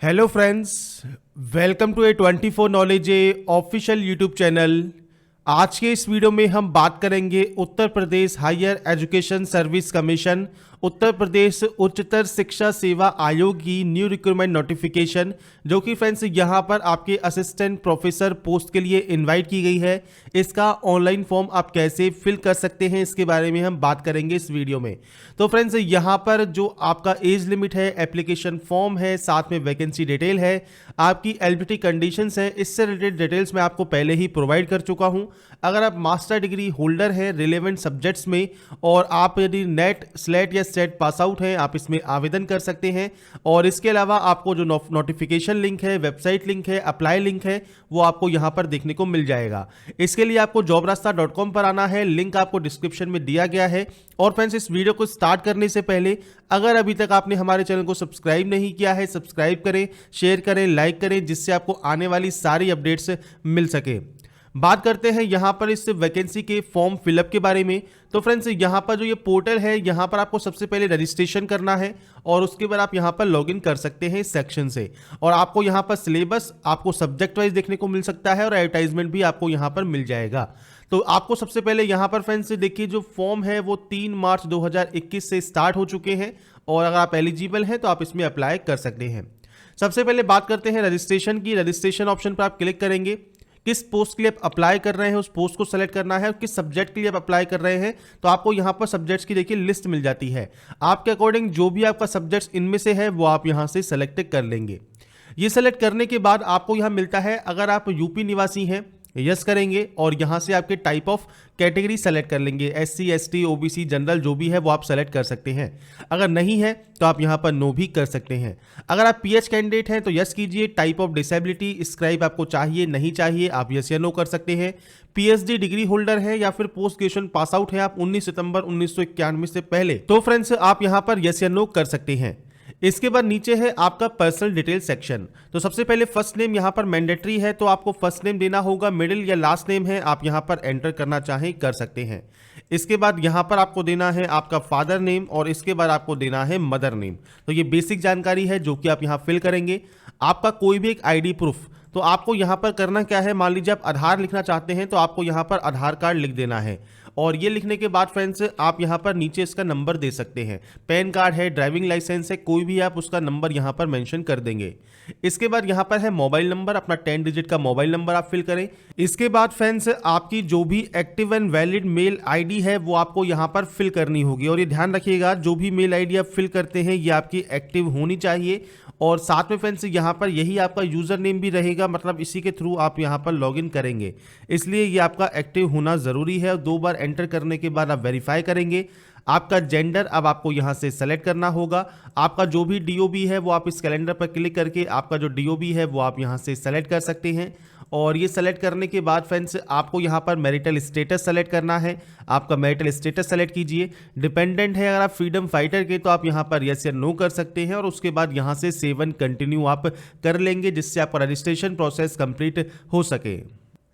Hello friends, welcome to A24 knowledge official YouTube channel. आज के इस वीडियो में हम बात करेंगे Uttar Pradesh higher education service commission Uttar Pradesh उच्चतर शिक्षा सेवा आयोग की न्यू रिक्रूटमेंट नोटिफिकेशन, जो कि फ्रेंड्स यहाँ पर आपके असिस्टेंट प्रोफेसर पोस्ट के लिए इनवाइट की गई है। इसका ऑनलाइन फॉर्म आप कैसे फिल कर सकते हैं, इसके बारे में हम बात करेंगे इस वीडियो में। तो फ्रेंड्स, यहाँ पर जो आपका एज लिमिट है, एप्लीकेशन फॉर्म है, साथ में वैकेंसी डिटेल है, आपकी एलिजिबिलिटी कंडीशंस है, इससे रिलेटेड डिटेल्स मैं आपको पहले ही प्रोवाइड कर चुका हूँ। अगर आप मास्टर डिग्री होल्डर हैं रिलेवेंट सब्जेक्ट्स में और आप यदि नेट स्लेट या सेट पास आउट हैं, आप इसमें आवेदन कर सकते हैं। और इसके अलावा आपको जो नोटिफिकेशन लिंक है, वेबसाइट लिंक है, अप्लाई लिंक है, वो आपको यहाँ पर देखने को मिल जाएगा। इसके लिए आपको jobrasta.com पर आना है, लिंक आपको डिस्क्रिप्शन में दिया गया है। और फ्रेंड्स, इस वीडियो को स्टार्ट करने से पहले अगर अभी तक आपने हमारे चैनल को सब्सक्राइब नहीं किया है, सब्सक्राइब करें, शेयर करें, लाइक करें, जिससे आपको आने वाली सारी अपडेट्स मिल सके। बात करते हैं यहाँ पर इस वैकेंसी के फॉर्म फिलअप के बारे में। तो फ्रेंड्स, यहाँ पर जो ये पोर्टल है, यहाँ पर आपको सबसे पहले रजिस्ट्रेशन करना है और उसके बाद आप यहाँ पर लॉगिन कर सकते हैं इस सेक्शन से। और आपको यहाँ पर सिलेबस आपको सब्जेक्ट वाइज देखने को मिल सकता है और एडवर्टाइजमेंट भी आपको यहाँ पर मिल जाएगा। तो आपको सबसे पहले यहाँ पर फ्रेंड्स देखिए, जो फॉर्म है वो 3 मार्च 2021 से स्टार्ट हो चुके हैं और अगर आप एलिजिबल हैं तो आप इसमें अप्लाई कर सकते हैं। सबसे पहले बात करते हैं रजिस्ट्रेशन की। रजिस्ट्रेशन ऑप्शन पर आप क्लिक करेंगे। किस पोस्ट के लिए आप अप्लाई कर रहे हैं उस पोस्ट को सेलेक्ट करना है और किस सब्जेक्ट के लिए आप अप्लाई कर रहे हैं, तो आपको यहाँ पर सब्जेक्ट्स की देखिए लिस्ट मिल जाती है। आपके अकॉर्डिंग जो भी आपका सब्जेक्ट्स इनमें से है वो आप यहाँ से सेलेक्ट कर लेंगे। ये सेलेक्ट करने के बाद आपको यहाँ मिलता है, अगर आप यूपी निवासी हैं यस करेंगे और यहाँ से आपके टाइप ऑफ कैटेगरी सेलेक्ट कर लेंगे, SC ST OBC जनरल जो भी है वो आप सेलेक्ट कर सकते हैं। अगर नहीं है तो आप यहाँ पर नो भी कर सकते हैं। अगर आप PH कैंडिडेट हैं तो यस कीजिए। टाइप ऑफ डिसेबिलिटी स्क्राइब आपको चाहिए नहीं चाहिए, आप यस या नो कर सकते हैं। PhD डिग्री होल्डर है या फिर पोस्ट ग्रेजुएशन पास आउट है आप 19 सितंबर 1991 से पहले, तो फ्रेंड्स आप यहाँ पर यस या नो कर सकते हैं। इसके बाद नीचे है आपका पर्सनल डिटेल सेक्शन। तो सबसे पहले फर्स्ट नेम यहाँ पर मैंडेटरी है, तो आपको फर्स्ट नेम देना होगा। मिडिल या लास्ट नेम है, आप यहाँ पर एंटर करना चाहें कर सकते हैं। इसके बाद यहाँ पर आपको देना है आपका फादर नेम और इसके बाद आपको देना है मदर नेम। तो ये बेसिक जानकारी है जो कि आप यहाँ फिल करेंगे। आपका कोई भी एक ID प्रूफ, तो आपको यहाँ पर करना क्या है, मान लीजिए आप आधार लिखना चाहते हैं तो आपको यहाँ पर आधार कार्ड लिख देना है। और ये लिखने के बाद फ्रेंड्स आप यहाँ पर नीचे इसका नंबर दे सकते हैं। पैन कार्ड है, ड्राइविंग लाइसेंस है, कोई भी आप उसका नंबर यहाँ पर मेंशन कर देंगे। इसके बाद यहाँ पर है मोबाइल नंबर, अपना 10 डिजिट का मोबाइल नंबर आप फिल करें। इसके बाद फ्रेंड्स आपकी जो भी active and valid mail ID है वो आपको यहाँ पर फिल करनी होगी। और ये ध्यान रखिएगा, जो भी मेल ID आप फिल करते हैं ये आपकी एक्टिव होनी चाहिए। और साथ में फ्रेंड्स यहाँ पर यही आपका यूज़र नेम भी रहेगा, मतलब इसी के थ्रू आप यहाँ पर लॉगिन करेंगे, इसलिए ये आपका एक्टिव होना ज़रूरी है। 2 बार एंटर करने के बाद आप वेरीफाई करेंगे। आपका जेंडर अब आपको यहाँ से सेलेक्ट करना होगा। आपका जो भी DOB है वो आप इस कैलेंडर पर क्लिक करके आपका जो DOB है वो आप यहाँ से सेलेक्ट कर सकते हैं। और ये सेलेक्ट करने के बाद फ्रेंड्स आपको यहाँ पर मैरिटल स्टेटस सेलेक्ट करना है। आपका मैरिटल स्टेटस सेलेक्ट कीजिए। डिपेंडेंट है अगर आप फ्रीडम फाइटर के, तो आप यहाँ पर यस या नो कर सकते हैं और उसके बाद यहाँ से सेव एंड कंटिन्यू आप कर लेंगे, जिससे आपका रजिस्ट्रेशन प्रोसेस कंप्लीट हो सके।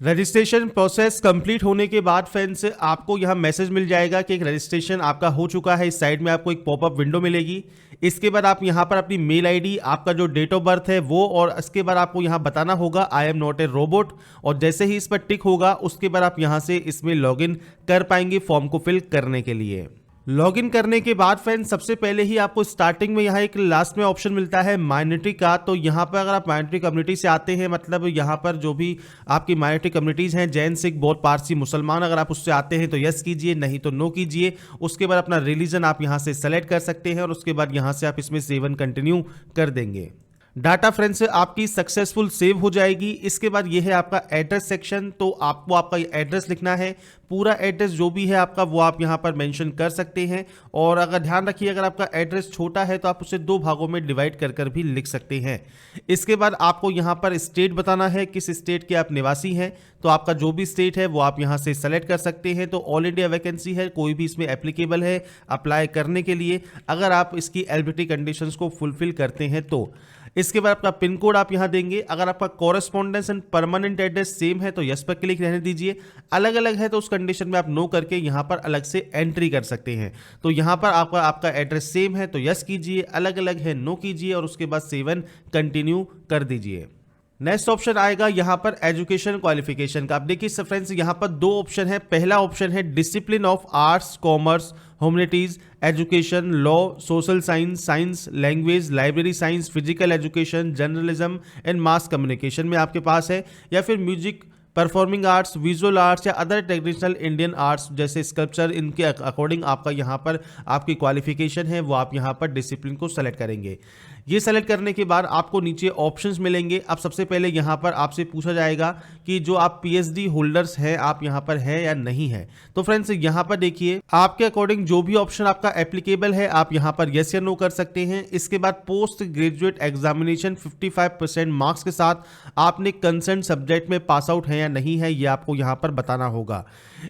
रजिस्ट्रेशन प्रोसेस कंप्लीट होने के बाद फ्रेंड्स आपको यहाँ मैसेज मिल जाएगा कि एक रजिस्ट्रेशन आपका हो चुका है। इस साइड में आपको एक पॉपअप विंडो मिलेगी। इसके बाद आप यहाँ पर अपनी मेल ID, आपका जो डेट ऑफ बर्थ है वो, और इसके बाद आपको यहाँ बताना होगा I am not a robot. और जैसे ही इस पर टिक होगा उसके बाद आप यहाँ से इसमें लॉगिन कर पाएंगे फॉर्म को फिल करने के लिए। लॉगिन करने के बाद फ्रेंड्स सबसे पहले ही आपको स्टार्टिंग में यहाँ एक लास्ट में ऑप्शन मिलता है माइनॉरिटी का। तो यहाँ पर अगर आप माइनॉरिटी कम्युनिटी से आते हैं, मतलब यहाँ पर जो भी आपकी माइनॉरिटी कम्युनिटीज़ हैं, जैन, सिख, बौद्ध, पारसी, मुसलमान, अगर आप उससे आते हैं तो यस कीजिए, नहीं तो नो कीजिए। उसके बाद अपना रिलीजन आप यहाँ से सेलेक्ट कर सकते हैं और उसके बाद यहाँ से आप इसमें सेव एंड कंटिन्यू कर देंगे। डाटा फ्रेंड्स आपकी सक्सेसफुल सेव हो जाएगी। इसके बाद ये है आपका एड्रेस सेक्शन। तो आपको आपका एड्रेस लिखना है, पूरा एड्रेस जो भी है आपका वो आप यहाँ पर मेंशन कर सकते हैं। और अगर ध्यान रखिए, अगर आपका एड्रेस छोटा है तो आप उसे 2 भागों में डिवाइड कर कर भी लिख सकते हैं। इसके बाद आपको यहाँ पर स्टेट बताना है, किस स्टेट के आप निवासी हैं। तो आपका जो भी स्टेट है वो आप यहाँ से सेलेक्ट कर सकते हैं। तो ऑल इंडिया वैकेंसी है, कोई भी इसमें एप्लीकेबल है अप्लाई करने के लिए, अगर आप इसकी एलिजिबिलिटी कंडीशंस को फुलफिल करते हैं तो। इसके बाद आपका पिन कोड आप यहाँ देंगे। अगर आपका correspondence and permanent address same है तो यस पर क्लिक रहने दीजिए, अलग अलग है तो उस कंडीशन में आप नो करके यहाँ पर अलग से एंट्री कर सकते हैं। तो यहाँ पर आपका एड्रेस सेम है तो यस कीजिए, अलग अलग है नो कीजिए और उसके बाद सेवन कंटिन्यू कर दीजिए। नेक्स्ट ऑप्शन आएगा यहाँ पर एजुकेशन क्वालिफिकेशन का। आप देखिए फ्रेंड्स, यहाँ पर दो ऑप्शन है। पहला ऑप्शन है discipline of arts, commerce, humanities, education, law, social science, science, language, library science, physical education, journalism and mass communication में आपके पास है, या फिर music, performing arts, visual arts या अदर ट्रेडिशनल इंडियन आर्ट्स जैसे स्कल्पचर, इनके अकॉर्डिंग आपका यहाँ पर आपकी क्वालिफिकेशन है वो आप यहाँ पर डिसिप्लिन को सेलेक्ट करेंगे। ये सेलेक्ट करने के बाद आपको नीचे ऑप्शंस मिलेंगे। अब सबसे पहले यहाँ पर आपसे पूछा जाएगा कि जो आप पीएचडी होल्डर्स हैं आप यहाँ पर है या नहीं है। तो फ्रेंड्स यहाँ पर देखिए आपके अकॉर्डिंग जो भी ऑप्शन आपका एप्लीकेबल है आप यहाँ पर यस या नो कर सकते हैं। इसके बाद पोस्ट ग्रेजुएट एग्जामिनेशन 55% मार्क्स के साथ आपने कंसर्न सब्जेक्ट में पास आउट है या नहीं है, ये आपको यहाँ पर बताना होगा।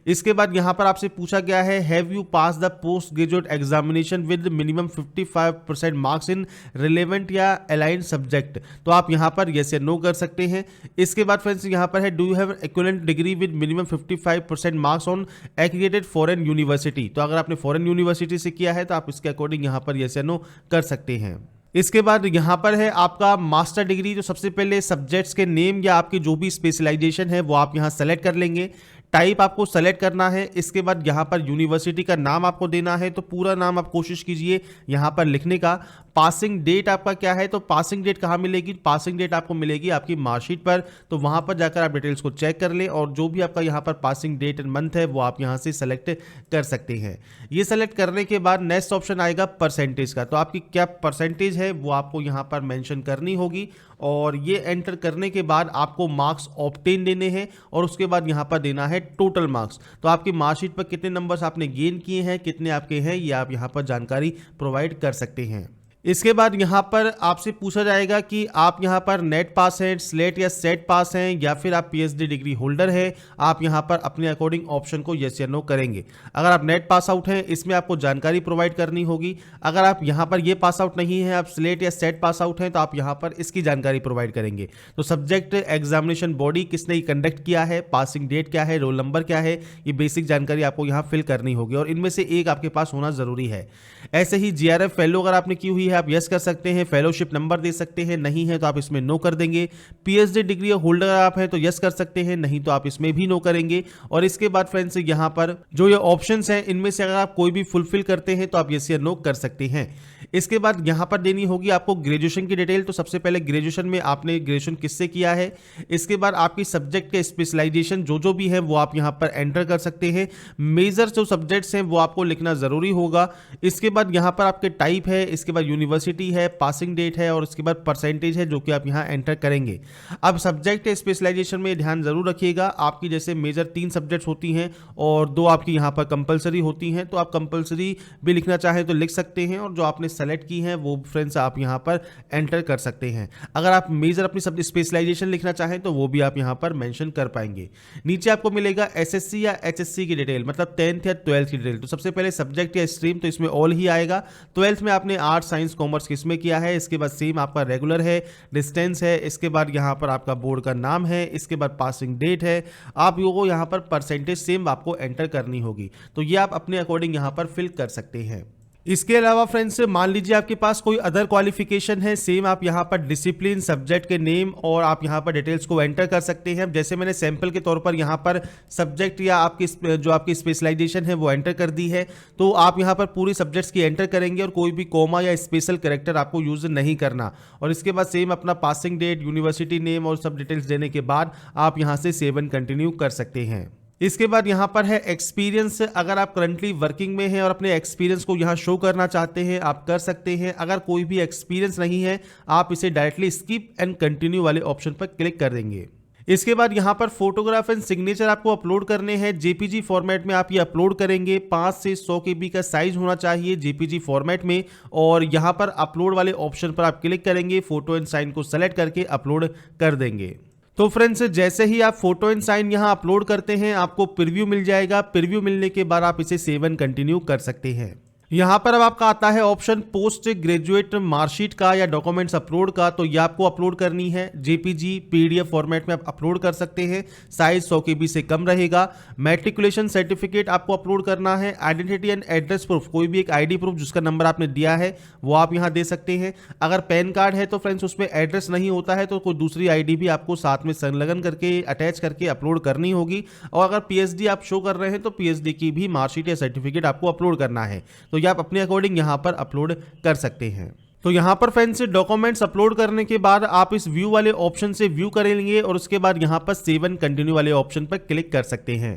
इसके बाद यहाँ पर आपसे पूछा गया है have you pass the post graduate examination with minimum 55% marks in relevant या अलाइंड सब्जेक्ट, तो आप यहाँ पर यस या नो कर सकते हैं। इसके बाद फ्रेंड्स यहाँ पर है do you have equivalent degree with minimum 55% marks on accredited foreign university, तो अगर आपने फॉरेन यूनिवर्सिटी से किया है तो आप इसके अकॉर्डिंग यहाँ पर यस या नो कर सकते हैं। इसके बाद यहाँ पर है आपका मास्टर डिग्री। तो सबसे पहले सब्जेक्ट्स के नेम या आपकी जो भी स्पेशलाइजेशन है वो आप यहाँ सेलेक्ट कर लेंगे। टाइप आपको सेलेक्ट करना है। इसके बाद यहाँ पर यूनिवर्सिटी का नाम आपको देना है, तो पूरा नाम आप कोशिश कीजिए यहाँ पर लिखने का। पासिंग डेट आपका क्या है, तो पासिंग डेट कहाँ मिलेगी, पासिंग डेट आपको मिलेगी आपकी मार्कशीट पर, तो वहाँ पर जाकर आप डिटेल्स को चेक कर लें और जो भी आपका यहाँ पर पासिंग डेट एंड मंथ है वो आप यहाँ से सेलेक्ट कर सकते हैं। ये सेलेक्ट करने के बाद नेक्स्ट ऑप्शन आएगा परसेंटेज का। तो आपकी क्या परसेंटेज है वो आपको यहाँ पर मेंशन करनी होगी और ये एंटर करने के बाद आपको मार्क्स ऑब्टेन देने हैं और उसके बाद यहाँ पर देना है टोटल मार्क्स। तो आपकी मार्कशीट पर कितने नंबर्स आपने गेन किए हैं, कितने आपके हैं, ये आप यहाँ पर जानकारी प्रोवाइड कर सकते हैं। इसके बाद यहाँ पर आपसे पूछा जाएगा कि आप यहाँ पर नेट पास हैं, स्लेट या सेट पास हैं या फिर आप पीएचडी डिग्री होल्डर हैं। आप यहाँ पर अपने अकॉर्डिंग ऑप्शन को यस या नो करेंगे। अगर आप नेट पास आउट हैं इसमें आपको जानकारी प्रोवाइड करनी होगी। अगर आप यहाँ पर ये पास आउट नहीं है, आप स्लेट या सेट पास आउट हैं, तो आप यहाँ पर इसकी जानकारी प्रोवाइड करेंगे। तो सब्जेक्ट, एग्जामिनेशन बॉडी किसने कंडक्ट किया है, पासिंग डेट क्या है, रोल नंबर क्या है, ये बेसिक जानकारी आपको यहाँ फिल करनी होगी और इनमें से एक आपके पास होना जरूरी है। ऐसे ही जीआरएफ फेलो अगर आपने की हुई है आप यस कर सकते हैं, फेलोशिप नंबर दे सकते हैं, नहीं है तो आप इसमें नो कर देंगे। पीएचडी डिग्री होल्डर आप हैं तो यस कर सकते हैं, नहीं तो आप इसमें भी नो करेंगे। और इसके बाद फ्रेंड्स यहाँ पर जो ये ऑप्शंस हैं इनमें से अगर आप कोई भी फुलफिल करते हैं तो आप यस या नो कर सकते हैं। इसके बाद यहाँ पर देनी होगी आपको ग्रेजुएशन की डिटेल। तो सबसे पहले ग्रेजुएशन में आपने ग्रेजुएशन किससे किया है, इसके बाद आपकी सब्जेक्ट के स्पेशलाइजेशन जो भी है वो आप यहाँ पर एंटर कर सकते हैं। मेजर जो सब्जेक्ट्स हैं वो आपको लिखना जरूरी होगा। इसके बाद यहाँ पर आपके टाइप है, इसके बाद यूनिवर्सिटी है, पासिंग डेट है और उसके बाद परसेंटेज है जो कि आप यहाँ एंटर करेंगे। अब सब्जेक्ट स्पेशलाइजेशन में ध्यान जरूर रखिएगा, आपकी जैसे मेजर 3 सब्जेक्ट्स होती हैं और 2 आपकी यहाँ पर कंपलसरी होती हैं, तो आप कंपलसरी भी लिखना चाहें तो लिख सकते हैं और जो आपने सेलेक्ट की है वो फ्रेंड्स आप यहाँ पर एंटर कर सकते हैं। अगर आप मेजर अपनी सब स्पेशलाइजेशन लिखना चाहें तो वो भी आप यहाँ पर मेंशन कर पाएंगे। नीचे आपको मिलेगा एसएससी या एचएससी की डिटेल, मतलब 10th या 12th की डिटेल। तो सबसे पहले सब्जेक्ट या स्ट्रीम, तो इसमें ऑल ही आएगा। 12th में आपने आर्ट्स, साइंस, कॉमर्स किसमें किया है, इसके बाद सेम आपका रेगुलर है, डिस्टेंस है, इसके बाद यहाँ पर आपका बोर्ड का नाम है, इसके बाद पासिंग डेट है। आप लोगों यहाँ पर परसेंटेज सेम आपको एंटर करनी होगी, तो ये आप अपने अकॉर्डिंग यहाँ पर फिल कर सकते हैं। इसके अलावा फ्रेंड्स मान लीजिए आपके पास कोई अदर क्वालिफिकेशन है, सेम आप यहाँ पर डिसिप्लिन, सब्जेक्ट के नेम और आप यहाँ पर डिटेल्स को एंटर कर सकते हैं। जैसे मैंने सैंपल के तौर पर यहाँ पर सब्जेक्ट या आपकी जो आपकी स्पेशलाइजेशन है वो एंटर कर दी है, तो आप यहाँ पर पूरी सब्जेक्ट्स की एंटर करेंगे और कोई भी कोमा या स्पेशल कैरेक्टर आपको यूज नहीं करना। और इसके बाद सेम अपना पासिंग डेट, यूनिवर्सिटी नेम और सब डिटेल्स देने के बाद आप यहाँ से सेव एंड कंटिन्यू कर सकते हैं। इसके बाद यहाँ पर है एक्सपीरियंस। अगर आप करंटली वर्किंग में हैं और अपने एक्सपीरियंस को यहाँ शो करना चाहते हैं आप कर सकते हैं। अगर कोई भी एक्सपीरियंस नहीं है आप इसे डायरेक्टली स्किप एंड कंटिन्यू वाले ऑप्शन पर क्लिक कर देंगे। इसके बाद यहाँ पर फोटोग्राफ एंड सिग्नेचर आपको अपलोड करने हैं। जेपीजी फॉर्मेट में आप ये अपलोड करेंगे। 5 से 100 KB का साइज होना चाहिए जेपीजी फॉर्मेट में और यहाँ पर अपलोड वाले ऑप्शन पर आप क्लिक करेंगे, फोटो एंड साइन को सेलेक्ट करके अपलोड कर देंगे। तो फ्रेंड्स जैसे ही आप फोटो एंड साइन यहाँ अपलोड करते हैं आपको प्रीव्यू मिल जाएगा। प्रीव्यू मिलने के बाद आप इसे सेव एंड कंटिन्यू कर सकते हैं। यहाँ पर अब आपका आता है ऑप्शन पोस्ट ग्रेजुएट मार्कशीट का या डॉक्यूमेंट्स अपलोड का। तो ये आपको अपलोड करनी है जेपीजी पीडीएफ फॉर्मेट में आप अपलोड कर सकते हैं, साइज 100 KB से कम रहेगा। मैट्रिकुलेशन सर्टिफिकेट आपको अपलोड करना है। आइडेंटिटी एंड एड्रेस प्रूफ, कोई भी एक आईडी प्रूफ जिसका नंबर आपने दिया है वो आप यहाँ दे सकते हैं। अगर पैन कार्ड है तो फ्रेंड्स उसमें एड्रेस नहीं होता है तो कोई दूसरी आईडी भी आपको साथ में संलग्न करके अटैच करके अपलोड करनी होगी। और अगर पीएचडी आप शो कर रहे हैं तो पीएचडी की भी मार्कशीट या सर्टिफिकेट आपको अपलोड करना है। तो ये आप अपने अकॉर्डिंग यहां पर अपलोड कर सकते हैं। तो यहां पर फ्रेंड्स डॉक्यूमेंट्स अपलोड करने के बाद आप इस व्यू वाले ऑप्शन से व्यू करेंगे और उसके बाद यहां पर सेव एंड कंटिन्यू वाले ऑप्शन पर क्लिक कर सकते हैं।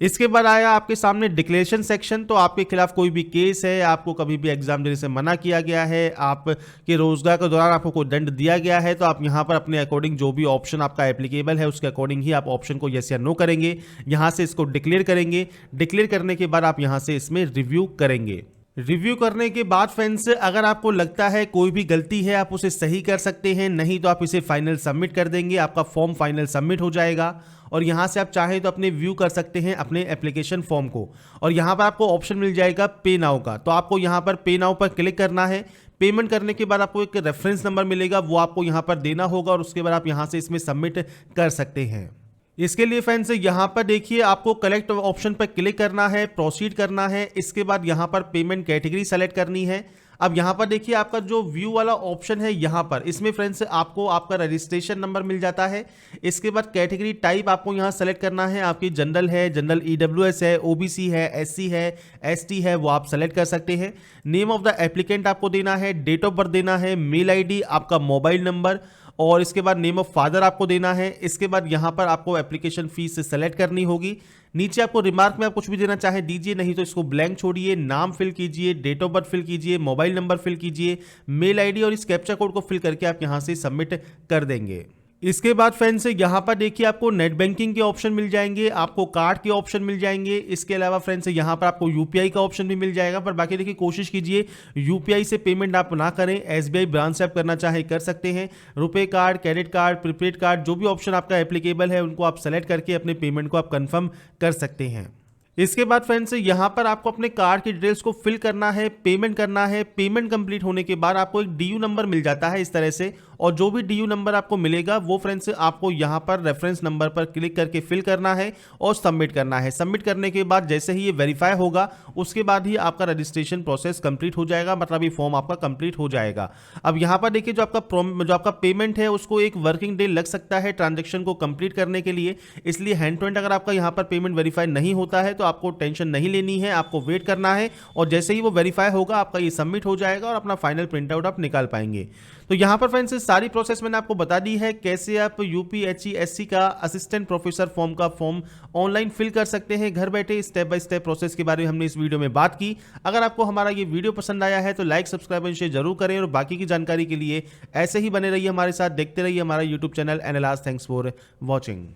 इसके बाद आया आपके सामने डिक्लेरेशन सेक्शन। तो आपके खिलाफ कोई भी केस है, आपको कभी भी एग्जाम देने से मना किया गया है, आपके रोजगार के दौरान आपको कोई दंड दिया गया है, तो आप यहां पर अपने अकॉर्डिंग जो भी ऑप्शन आपका एप्लीकेबल है उसके अकॉर्डिंग ही आप ऑप्शन को यस या नो करेंगे। यहां से इसको डिक्लेयर करेंगे। डिक्लेयर करने के बाद आप यहां से इसमें रिव्यू करेंगे। रिव्यू करने के बाद फ्रेंड्स अगर आपको लगता है कोई भी गलती है आप उसे सही कर सकते हैं, नहीं तो आप इसे फाइनल सबमिट कर देंगे। आपका फॉर्म फाइनल सबमिट हो जाएगा और यहां से आप चाहें तो अपने व्यू कर सकते हैं अपने एप्लीकेशन फॉर्म को। और यहां पर आपको ऑप्शन मिल जाएगा पे नाउ का। तो आपको यहां पर पे नाउ पर क्लिक करना है। पेमेंट करने के बाद आपको एक रेफरेंस नंबर मिलेगा, वो आपको यहां पर देना होगा और उसके बाद आप यहां से इसमें सबमिट कर सकते हैं। इसके लिए फ्रेंड्स यहां पर देखिए आपको कलेक्ट ऑप्शन पर क्लिक करना है, प्रोसीड करना है। इसके बाद यहां पर पेमेंट कैटेगरी सेलेक्ट करनी है। अब यहां पर देखिए आपका जो व्यू वाला ऑप्शन है यहां पर इसमें फ्रेंड्स आपको आपका रजिस्ट्रेशन नंबर मिल जाता है। इसके बाद कैटेगरी टाइप आपको यहां सेलेक्ट करना है, आपकी जनरल है, जनरल ईडब्ल्यूएस है, ओबीसी है, एससी है, एसटी है, वो आप सेलेक्ट कर सकते हैं। नेम ऑफ द एप्लीकेंट आपको देना है, डेट ऑफ बर्थ देना है, मेल आईडी, आपका मोबाइल नंबर और इसके बाद नेम ऑफ फादर आपको देना है। इसके बाद यहां पर आपको एप्लीकेशन फीस सेलेक्ट करनी होगी। नीचे आपको रिमार्क में आप कुछ भी देना चाहे दीजिए, नहीं तो इसको ब्लैंक छोड़िए। नाम फिल कीजिए, डेट ऑफ बर्थ फिल कीजिए, मोबाइल नंबर फिल कीजिए, मेल आईडी और इस कैप्चा कोड को फिल करके आप यहां से सबमिट कर देंगे। इसके बाद फ्रेंड्स यहाँ पर देखिए आपको नेट बैंकिंग के ऑप्शन मिल जाएंगे, आपको कार्ड के ऑप्शन मिल जाएंगे। इसके अलावा फ्रेंड्स यहाँ पर आपको यूपीआई का ऑप्शन भी मिल जाएगा। पर बाकी देखिए कोशिश कीजिए यूपीआई से पेमेंट आप ना करें, एसबीआई ब्रांच से आप करना चाहे कर सकते हैं। रुपए card, credit card, prepaid card, जो भी ऑप्शन आपका एप्लीकेबल है उनको आप सेलेक्ट करके अपने पेमेंट को आप कंफर्म कर सकते हैं। इसके बाद फ्रेंड्स यहाँ पर आपको अपने कार्ड की डिटेल्स को फिल करना है, पेमेंट करना है। पेमेंट कंप्लीट होने के बाद आपको एक डीयू नंबर मिल जाता है इस तरह से, और जो भी डीयू नंबर आपको मिलेगा वो फ्रेंड्स आपको यहाँ पर रेफरेंस नंबर पर क्लिक करके फिल करना है और सबमिट करना है। सबमिट करने के बाद जैसे ही ये वेरीफाई होगा उसके बाद ही आपका रजिस्ट्रेशन प्रोसेस कंप्लीट हो जाएगा, मतलब ये फॉर्म आपका कंप्लीट हो जाएगा। अब यहाँ पर देखिए जो आपका पेमेंट है उसको एक वर्किंग डे लग सकता है ट्रांजेक्शन को कंप्लीट करने के लिए, इसलिए हैंड टू हैंड अगर आपका यहाँ पर पेमेंट वेरीफाई नहीं होता है तो आपको टेंशन नहीं लेनी है, आपको वेट करना है और जैसे ही वो वेरीफाई होगा आपका ये सबमिट हो जाएगा और अपना फाइनल प्रिंट आउट आप निकाल पाएंगे। तो यहाँ पर फ्रेंड्स सारी प्रोसेस मैंने आपको बता दी है, कैसे आप यूपीएचईएससी का असिस्टेंट प्रोफेसर फॉर्म का फॉर्म ऑनलाइन फिल कर सकते हैं घर बैठे। स्टेप बाय स्टेप प्रोसेस के बारे में हमने इस वीडियो में बात की। अगर आपको हमारा ये वीडियो पसंद आया है तो लाइक, सब्सक्राइब एंड शेयर जरूर करें और बाकी की जानकारी के लिए ऐसे ही बने रहिए हमारे साथ, देखते रहिए हमारा YouTube channel analyse. Thanks for watching.